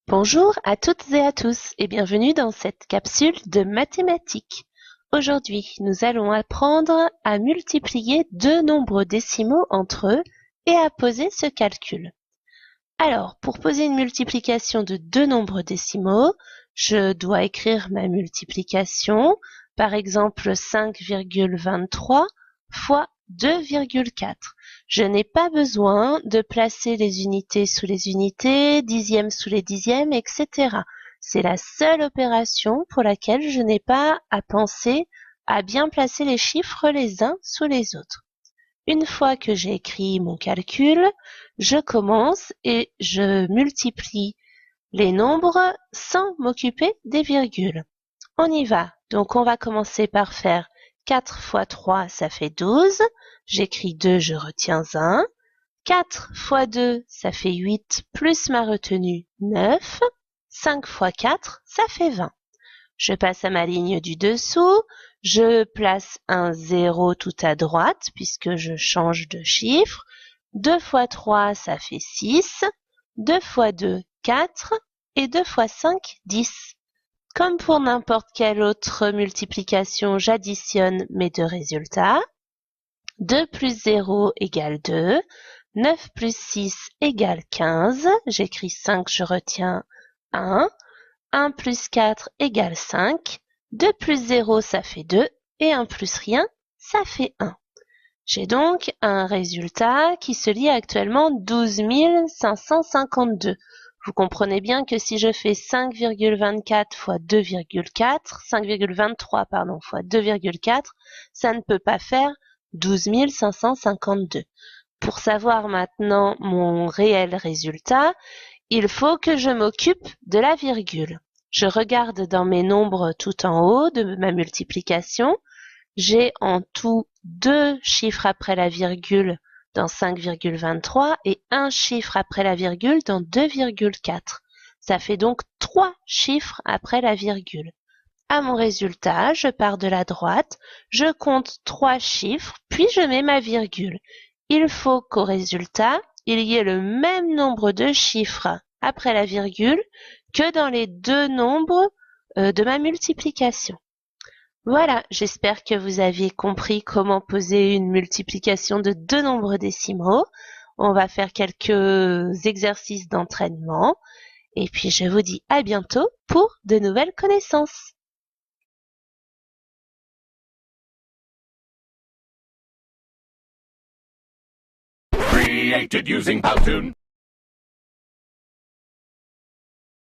Bonjour à toutes et à tous et bienvenue dans cette capsule de mathématiques. Aujourd'hui, nous allons apprendre à multiplier deux nombres décimaux entre eux et à poser ce calcul. Alors, pour poser une multiplication de deux nombres décimaux, je dois écrire ma multiplication, par exemple 5,23 fois 2,4. Je n'ai pas besoin de placer les unités sous les unités, dixièmes sous les dixièmes, etc. C'est la seule opération pour laquelle je n'ai pas à penser à bien placer les chiffres les uns sous les autres. Une fois que j'ai écrit mon calcul, je commence et je multiplie les nombres sans m'occuper des virgules. On y va. Donc on va commencer par faire 4 fois 3, ça fait 12. J'écris 2, je retiens 1. 4 fois 2, ça fait 8, plus ma retenue, 9. 5 fois 4, ça fait 20. Je passe à ma ligne du dessous, je place un 0 tout à droite puisque je change de chiffre. 2 fois 3, ça fait 6. 2 fois 2, 4. Et 2 fois 5, 10. Comme pour n'importe quelle autre multiplication, j'additionne mes deux résultats. 2 plus 0 égale 2. 9 plus 6 égale 15. J'écris 5, je retiens 1. 1 plus 4 égale 5. 2 plus 0, ça fait 2. Et 1 plus rien, ça fait 1. J'ai donc un résultat qui se lit actuellement 12 552. Vous comprenez bien que si je fais 5,24 fois 2,4, 5,23 pardon, fois 2,4, ça ne peut pas faire 12 552. Pour savoir maintenant mon réel résultat, il faut que je m'occupe de la virgule. Je regarde dans mes nombres tout en haut de ma multiplication. J'ai en tout deux chiffres après la virgule dans 5,23 et un chiffre après la virgule dans 2,4. Ça fait donc 3 chiffres après la virgule. À mon résultat, je pars de la droite, je compte 3 chiffres, puis je mets ma virgule. Il faut qu'au résultat, il y ait le même nombre de chiffres après la virgule que dans les deux nombres de ma multiplication. Voilà, j'espère que vous avez compris comment poser une multiplication de deux nombres décimaux. On va faire quelques exercices d'entraînement et puis je vous dis à bientôt pour de nouvelles connaissances. Created using Powtoon.